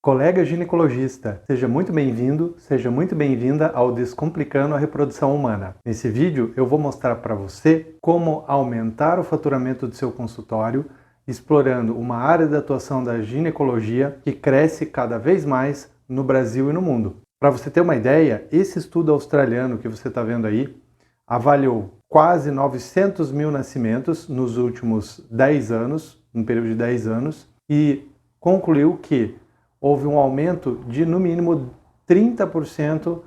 Colega ginecologista, seja muito bem-vindo, seja muito bem-vinda ao Descomplicando a Reprodução Humana. Nesse vídeo eu vou mostrar para você como aumentar o faturamento do seu consultório, explorando uma área de atuação da ginecologia que cresce cada vez mais no Brasil e no mundo. Para você ter uma ideia, esse estudo australiano que você está vendo aí avaliou quase 900 mil nascimentos nos últimos 10 anos, um período de 10 anos, e concluiu que houve um aumento de, no mínimo, 30%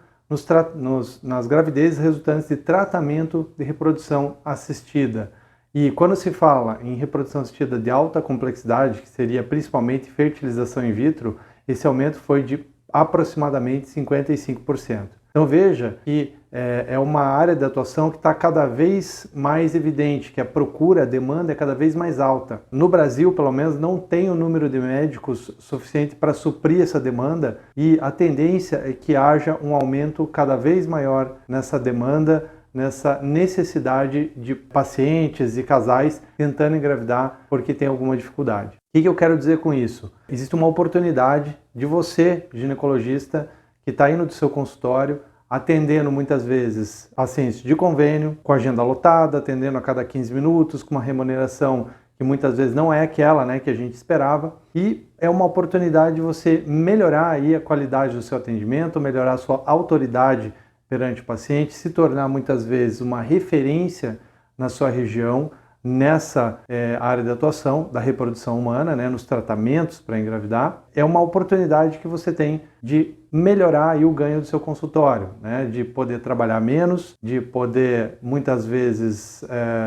nas gravidezes resultantes de tratamento de reprodução assistida. E quando se fala em reprodução assistida de alta complexidade, que seria principalmente fertilização in vitro, esse aumento foi de aproximadamente 55%. Então veja que é uma área de atuação que está cada vez mais evidente, que a procura, a demanda é cada vez mais alta. No Brasil, pelo menos, não tem o número de médicos suficiente para suprir essa demanda e a tendência é que haja um aumento cada vez maior nessa demanda, nessa necessidade de pacientes e casais tentando engravidar porque tem alguma dificuldade. O que eu quero dizer com isso? Existe uma oportunidade de você, ginecologista, que está indo do seu consultório, atendendo muitas vezes pacientes de convênio, com agenda lotada, atendendo a cada 15 minutos, com uma remuneração que muitas vezes não é aquela, que a gente esperava. E é uma oportunidade de você melhorar aí a qualidade do seu atendimento, melhorar a sua autoridade perante o paciente, se tornar muitas vezes uma referência na sua região, nessa área de atuação da reprodução humana, nos tratamentos para engravidar. É uma oportunidade que você tem de melhorar aí o ganho do seu consultório, de poder trabalhar menos, de poder muitas vezes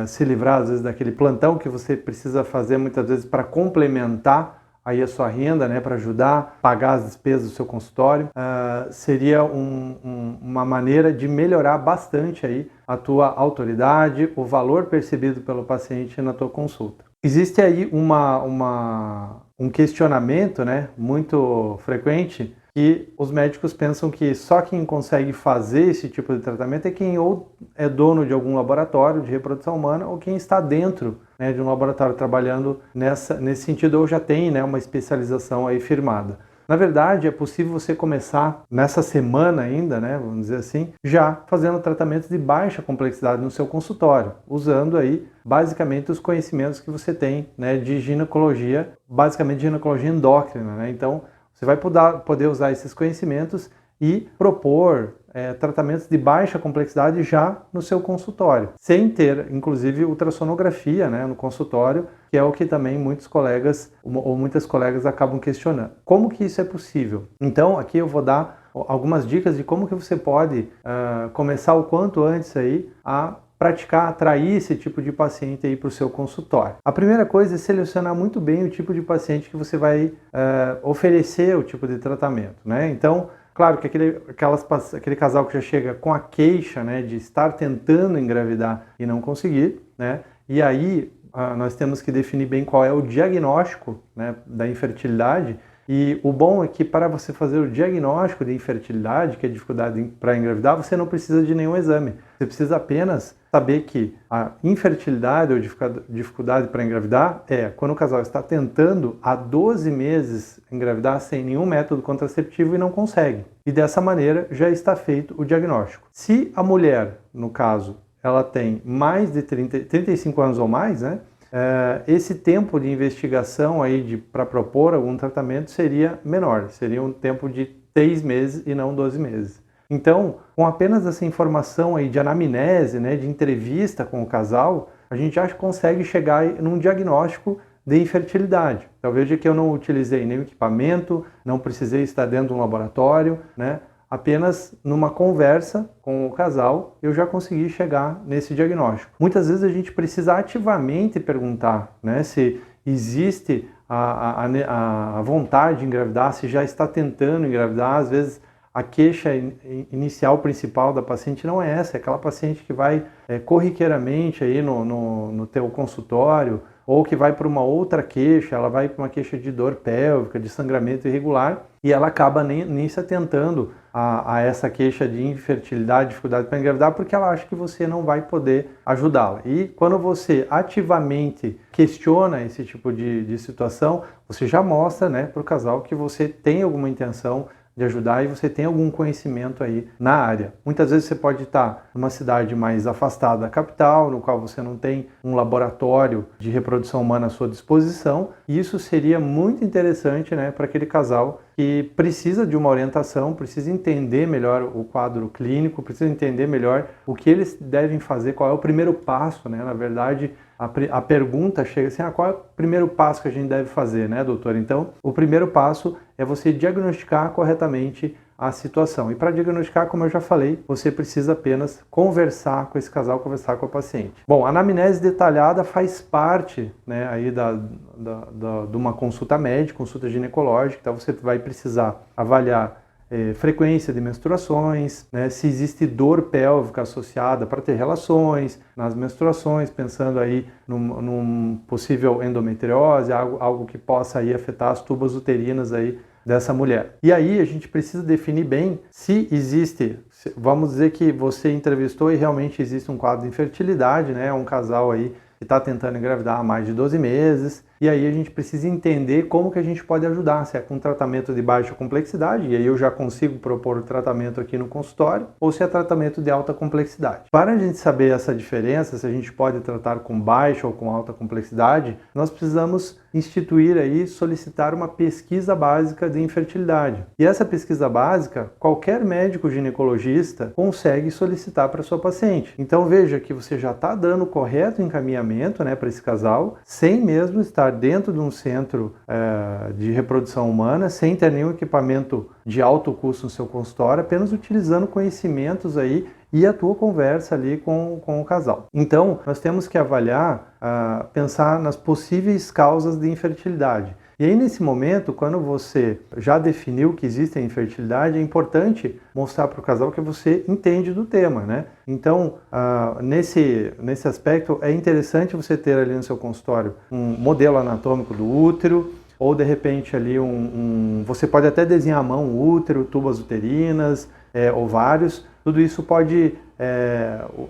se livrar às vezes daquele plantão que você precisa fazer muitas vezes para complementar aí a sua renda, para ajudar a pagar as despesas do seu consultório. Seria uma maneira de melhorar bastante aí a tua autoridade, o valor percebido pelo paciente na tua consulta. Existe aí um questionamento muito frequente que os médicos pensam que só quem consegue fazer esse tipo de tratamento é quem ou é dono de algum laboratório de reprodução humana ou quem está dentro de um laboratório trabalhando nesse sentido ou já tem uma especialização aí firmada. Na verdade, é possível você começar nessa semana ainda, vamos dizer assim, já fazendo tratamentos de baixa complexidade no seu consultório, usando aí basicamente os conhecimentos que você tem de ginecologia, basicamente ginecologia endócrina, Então, você vai poder usar esses conhecimentos e propor tratamentos de baixa complexidade já no seu consultório, sem ter, inclusive, ultrassonografia no consultório, que é o que também muitos colegas ou muitas colegas acabam questionando. Como que isso é possível? Então, aqui eu vou dar algumas dicas de como que você pode começar o quanto antes aí a praticar, atrair esse tipo de paciente aí para o seu consultório. A primeira coisa é selecionar muito bem o tipo de paciente que você vai oferecer o tipo de tratamento, Então, claro que aquele casal que já chega com a queixa de estar tentando engravidar e não conseguir, e aí nós temos que definir bem qual é o diagnóstico da infertilidade. E o bom é que para você fazer o diagnóstico de infertilidade, que é dificuldade para engravidar, você não precisa de nenhum exame. Você precisa apenas saber que a infertilidade ou dificuldade para engravidar é quando o casal está tentando há 12 meses engravidar sem nenhum método contraceptivo e não consegue. E dessa maneira já está feito o diagnóstico. Se a mulher, no caso, ela tem mais de 35 anos ou mais, esse tempo de investigação aí para propor algum tratamento seria menor, seria um tempo de 6 meses e não 12 meses. Então, com apenas essa informação aí de anamnese, de entrevista com o casal, a gente já consegue chegar num diagnóstico de infertilidade. Então veja que eu não utilizei nenhum equipamento, não precisei estar dentro de um laboratório, Apenas numa conversa com o casal eu já consegui chegar nesse diagnóstico. Muitas vezes a gente precisa ativamente perguntar se existe a vontade de engravidar, se já está tentando engravidar. Às vezes a queixa inicial principal da paciente não é essa, é aquela paciente que vai corriqueiramente aí no teu consultório ou que vai para uma outra queixa, ela vai para uma queixa de dor pélvica, de sangramento irregular, e ela acaba nem se atentando a essa queixa de infertilidade, dificuldade para engravidar, porque ela acha que você não vai poder ajudá-la. E quando você ativamente questiona esse tipo de situação, você já mostra, né, para o casal que você tem alguma intenção de ajudar e você tem algum conhecimento aí na área. Muitas vezes você pode estar numa cidade mais afastada da capital, no qual você não tem um laboratório de reprodução humana à sua disposição, e isso seria muito interessante, né, para aquele casal que precisa de uma orientação, precisa entender melhor o quadro clínico, precisa entender melhor o que eles devem fazer, qual é o primeiro passo, né? Na verdade, a pergunta chega assim, qual é o primeiro passo que a gente deve fazer, né, doutor? Então, o primeiro passo é você diagnosticar corretamente a situação. E para diagnosticar, como eu já falei, você precisa apenas conversar com esse casal, conversar com a paciente. Bom, a anamnese detalhada faz parte, né, aí de uma consulta médica, consulta ginecológica, então você vai precisar avaliar frequência de menstruações, né, se existe dor pélvica associada para ter relações nas menstruações, pensando aí num possível endometriose, algo que possa aí afetar as tubas uterinas aí dessa mulher. E aí a gente precisa definir bem se existe, vamos dizer que você entrevistou e realmente existe um quadro de infertilidade, né, um casal aí que está tentando engravidar há mais de 12 meses, e aí a gente precisa entender como que a gente pode ajudar, se é com tratamento de baixa complexidade, e aí eu já consigo propor o tratamento aqui no consultório, ou se é tratamento de alta complexidade. Para a gente saber essa diferença, se a gente pode tratar com baixa ou com alta complexidade, nós precisamos instituir aí, solicitar uma pesquisa básica de infertilidade. E essa pesquisa básica, qualquer médico ginecologista consegue solicitar para sua paciente. Então veja que você já está dando o correto encaminhamento, né, para esse casal, sem mesmo estar dentro de um centro de reprodução humana, sem ter nenhum equipamento de alto custo no seu consultório, apenas utilizando conhecimentos aí e a tua conversa ali com o casal. Então, nós temos que avaliar, pensar nas possíveis causas de infertilidade. E aí, nesse momento, quando você já definiu que existe a infertilidade, é importante mostrar para o casal que você entende do tema, né? Então, nesse aspecto, é interessante você ter ali no seu consultório um modelo anatômico do útero, ou de repente ali você pode até desenhar à mão o útero, tubas uterinas, ovários. Tudo isso pode,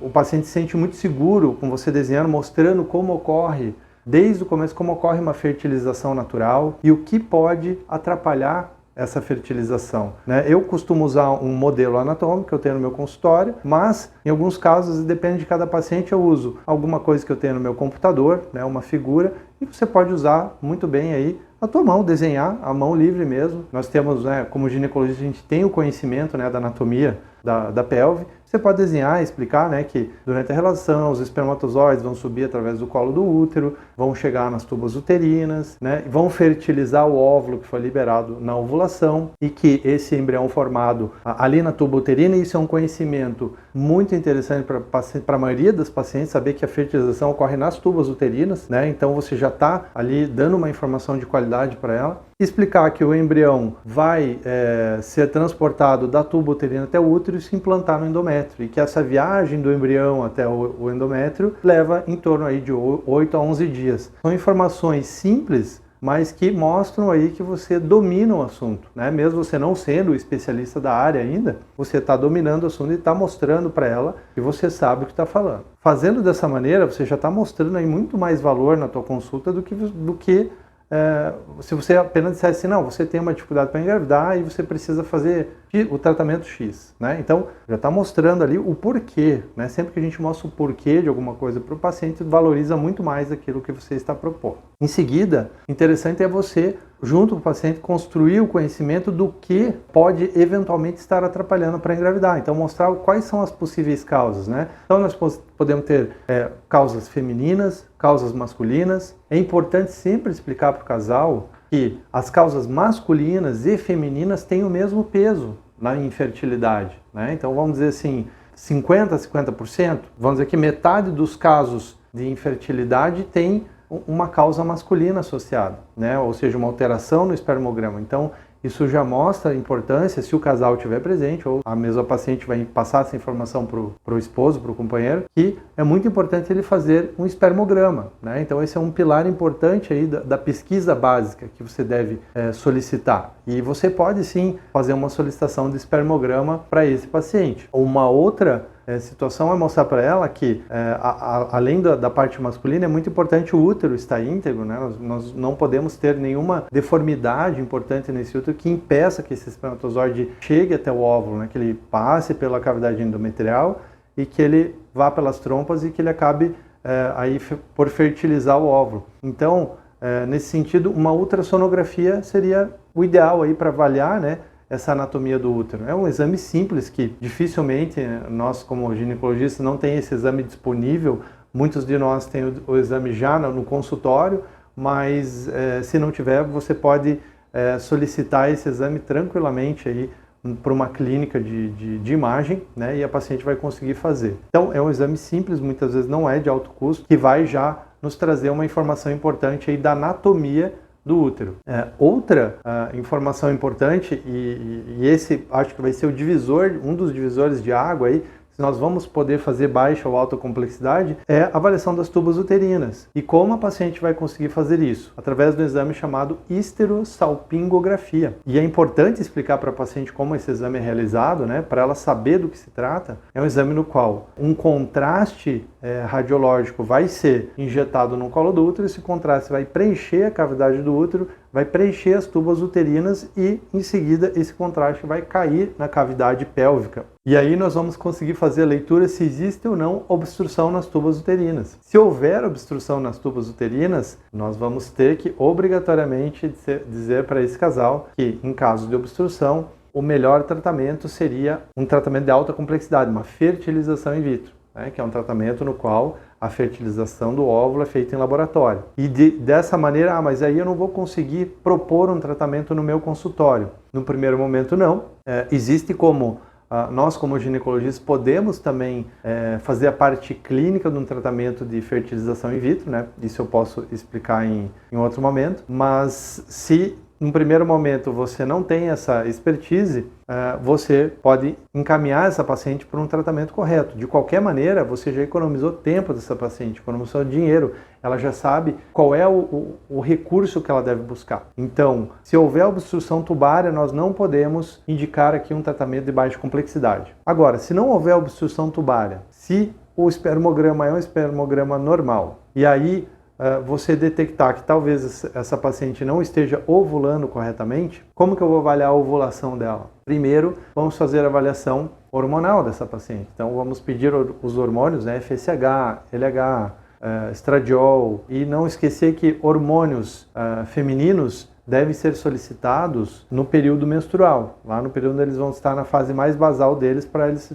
o paciente se sente muito seguro com você desenhando, mostrando como ocorre, desde o começo, como ocorre uma fertilização natural e o que pode atrapalhar essa fertilização, né? Eu costumo usar um modelo anatômico que eu tenho no meu consultório, mas em alguns casos, depende de cada paciente, eu uso alguma coisa que eu tenho no meu computador, né, uma figura, e você pode usar muito bem aí a tua mão, desenhar a mão livre mesmo. Nós temos, né, como ginecologista, a gente tem o conhecimento, né, da anatomia da pelve. Você pode desenhar e explicar, né, que durante a relação os espermatozoides vão subir através do colo do útero, vão chegar nas tubas uterinas, né, vão fertilizar o óvulo que foi liberado na ovulação e que esse embrião formado ali na tuba uterina, isso é um conhecimento muito interessante para a maioria das pacientes, saber que a fertilização ocorre nas tubas uterinas, né, então você já está ali dando uma informação de qualidade para ela. Explicar que o embrião vai ser transportado da tuba uterina até o útero e se implantar no endométrio, e que essa viagem do embrião até o endométrio leva em torno aí de 8 a 11 dias. São informações simples, mas que mostram aí que você domina o assunto, né? Mesmo você não sendo especialista da área ainda, você está dominando o assunto e está mostrando para ela que você sabe o que está falando. Fazendo dessa maneira, você já está mostrando aí muito mais valor na tua consulta do que se você apenas dissesse assim, não, você tem uma dificuldade para engravidar e você precisa fazer o tratamento X, né? Então, já está mostrando ali o porquê, né? Sempre que a gente mostra o porquê de alguma coisa para o paciente, valoriza muito mais aquilo que você está propondo. Em seguida, interessante é você, junto com o paciente, construir o conhecimento do que pode eventualmente estar atrapalhando para engravidar. Então, mostrar quais são as possíveis causas, né? Então, nós podemos ter causas femininas, causas masculinas. É importante sempre explicar para o casal que as causas masculinas e femininas têm o mesmo peso na infertilidade, né? Então, vamos dizer assim, 50% a 50%, vamos dizer que metade dos casos de infertilidade tem uma causa masculina associada, né? Ou seja, uma alteração no espermograma. Então, isso já mostra a importância, se o casal estiver presente, ou a mesma paciente vai passar essa informação para o esposo, para o companheiro, que é muito importante ele fazer um espermograma, né? Então esse é um pilar importante aí da pesquisa básica que você deve solicitar. E você pode sim fazer uma solicitação de espermograma para esse paciente. Uma outra situação é mostrar para ela que, além da parte masculina, é muito importante o útero estar íntegro, né? Nós não podemos ter nenhuma deformidade importante nesse útero que impeça que esse espermatozoide chegue até o óvulo, né? Que ele passe pela cavidade endometrial e que ele vá pelas trompas e que ele acabe aí por fertilizar o óvulo. Então, nesse sentido, uma ultrassonografia seria o ideal aí para avaliar, né, essa anatomia do útero. É um exame simples que dificilmente nós, como ginecologistas, não tem esse exame disponível. Muitos de nós têm o exame já no consultório, mas se não tiver, você pode solicitar esse exame tranquilamente aí para uma clínica de imagem, né, e a paciente vai conseguir fazer. Então, é um exame simples, muitas vezes não é de alto custo, que vai já nos trazer uma informação importante aí da anatomia do útero. Outra informação importante, e esse acho que vai ser o divisor, um dos divisores de água aí, se nós vamos poder fazer baixa ou alta complexidade, é a avaliação das tubas uterinas. E como a paciente vai conseguir fazer isso? Através do exame chamado histerosalpingografia. E é importante explicar para a paciente como esse exame é realizado, né, para ela saber do que se trata. É um exame no qual um contraste radiológico vai ser injetado no colo do útero, esse contraste vai preencher a cavidade do útero, vai preencher as tubas uterinas e, em seguida, esse contraste vai cair na cavidade pélvica. E aí nós vamos conseguir fazer a leitura se existe ou não obstrução nas tubas uterinas. Se houver obstrução nas tubas uterinas, nós vamos ter que obrigatoriamente dizer para esse casal que, em caso de obstrução, o melhor tratamento seria um tratamento de alta complexidade, uma fertilização in vitro, né, que é um tratamento no qual a fertilização do óvulo é feita em laboratório. E dessa maneira, mas aí eu não vou conseguir propor um tratamento no meu consultório. No primeiro momento, não. Existe como nós, como ginecologistas, podemos também fazer a parte clínica de um tratamento de fertilização in vitro, né? Isso eu posso explicar em outro momento. Mas se no primeiro momento você não tem essa expertise, você pode encaminhar essa paciente para um tratamento correto. De qualquer maneira, você já economizou tempo dessa paciente, economizou dinheiro, ela já sabe qual é o recurso que ela deve buscar. Então, se houver obstrução tubária, nós não podemos indicar aqui um tratamento de baixa complexidade. Agora, se não houver obstrução tubária, se o espermograma é um espermograma normal, e aí você detectar que talvez essa paciente não esteja ovulando corretamente, como que eu vou avaliar a ovulação dela? Primeiro, vamos fazer a avaliação hormonal dessa paciente. Então, vamos pedir os hormônios, né, FSH, LH, estradiol, e não esquecer que hormônios femininos devem ser solicitados no período menstrual, lá no período onde eles vão estar na fase mais basal deles, para eles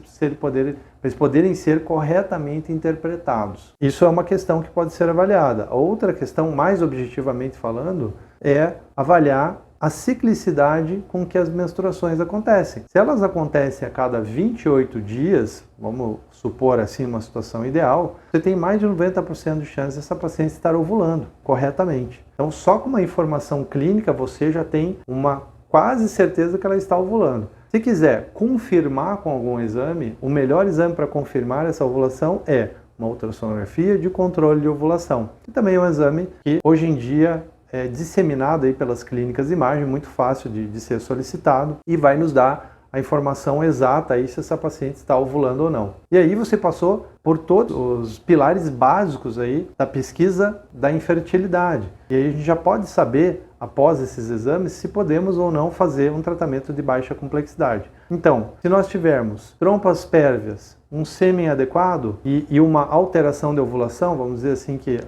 poderem ser corretamente interpretados. Isso é uma questão que pode ser avaliada. Outra questão, mais objetivamente falando, é avaliar a ciclicidade com que as menstruações acontecem. Se elas acontecem a cada 28 dias, vamos supor assim uma situação ideal, você tem mais de 90% de chance dessa paciente estar ovulando corretamente. Então, só com uma informação clínica, você já tem uma quase certeza que ela está ovulando. Se quiser confirmar com algum exame, o melhor exame para confirmar essa ovulação é uma ultrassonografia de controle de ovulação. E também é um exame que hoje em dia é disseminado aí pelas clínicas de imagem, muito fácil de ser solicitado, e vai nos dar a informação exata aí se essa paciente está ovulando ou não. E aí você passou por todos os pilares básicos aí da pesquisa da infertilidade. E aí a gente já pode saber, após esses exames, se podemos ou não fazer um tratamento de baixa complexidade. Então, se nós tivermos trompas pérvias, um sêmen adequado e uma alteração de ovulação, vamos dizer assim que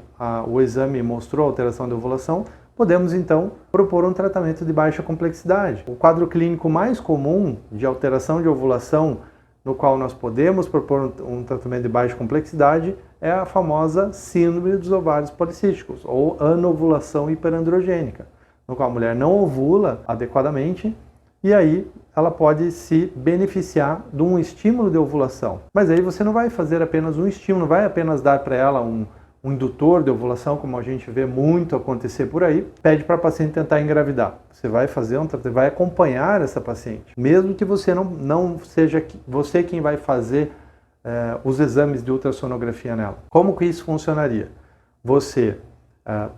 o exame mostrou alteração de ovulação, podemos então propor um tratamento de baixa complexidade. O quadro clínico mais comum de alteração de ovulação, no qual nós podemos propor um tratamento de baixa complexidade, é a famosa síndrome dos ovários policísticos, ou anovulação hiperandrogênica, no qual a mulher não ovula adequadamente e aí ela pode se beneficiar de um estímulo de ovulação. Mas aí você não vai fazer apenas um estímulo, não vai apenas dar para ela um indutor de ovulação, como a gente vê muito acontecer por aí, pede para a paciente tentar engravidar. Você vai fazer vai acompanhar essa paciente, mesmo que você não seja você quem vai fazer os exames de ultrassonografia nela. Como que isso funcionaria? Você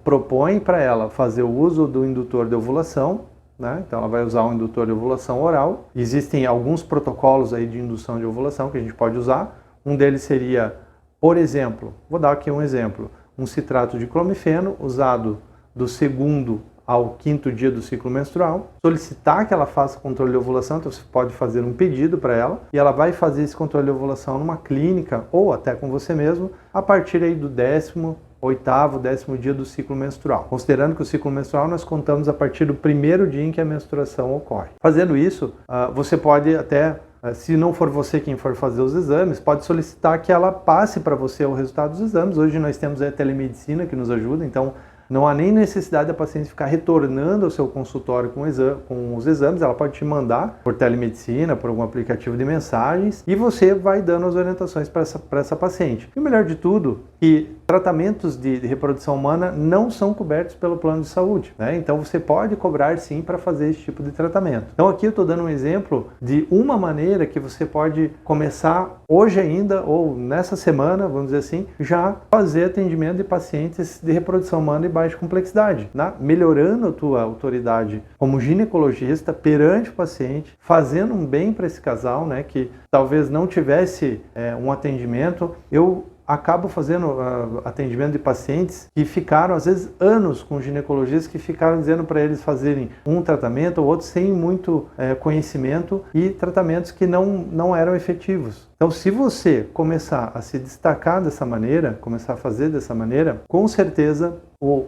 propõe para ela fazer o uso do indutor de ovulação, né? Então ela vai usar um indutor de ovulação oral. Existem alguns protocolos aí de indução de ovulação que a gente pode usar. Um deles seria, por exemplo, vou dar aqui um exemplo, um citrato de clomifeno usado do 2º ao 5º dia do ciclo menstrual, solicitar que ela faça controle de ovulação, então você pode fazer um pedido para ela e ela vai fazer esse controle de ovulação numa clínica ou até com você mesmo a partir aí do 18º, 10º dia do ciclo menstrual. Considerando que o ciclo menstrual nós contamos a partir do 1º dia em que a menstruação ocorre. Fazendo isso, você pode até, se não for você quem for fazer os exames, pode solicitar que ela passe para você o resultado dos exames. Hoje nós temos a telemedicina que nos ajuda, então não há nem necessidade da paciente ficar retornando ao seu consultório com os exames, ela pode te mandar por telemedicina, por algum aplicativo de mensagens, e você vai dando as orientações para essa paciente. E o melhor de tudo, que tratamentos de reprodução humana não são cobertos pelo plano de saúde, né? Então você pode cobrar sim para fazer esse tipo de tratamento. Então aqui eu estou dando um exemplo de uma maneira que você pode começar hoje ainda, ou nessa semana, vamos dizer assim, já fazer atendimento de pacientes de reprodução humana de baixa complexidade, né? Melhorando a tua autoridade como ginecologista perante o paciente, fazendo um bem para esse casal, né, que talvez não tivesse um atendimento. Eu acabo fazendo atendimento de pacientes que ficaram, às vezes, anos com ginecologistas que ficaram dizendo para eles fazerem um tratamento ou outro sem muito conhecimento e tratamentos que não eram efetivos. Então, se você começar a se destacar dessa maneira, começar a fazer dessa maneira, com certeza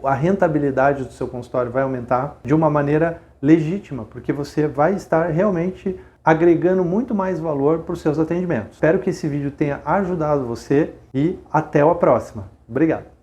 a rentabilidade do seu consultório vai aumentar de uma maneira legítima, porque você vai estar realmente agregando muito mais valor para os seus atendimentos. Espero que esse vídeo tenha ajudado você e até a próxima. Obrigado!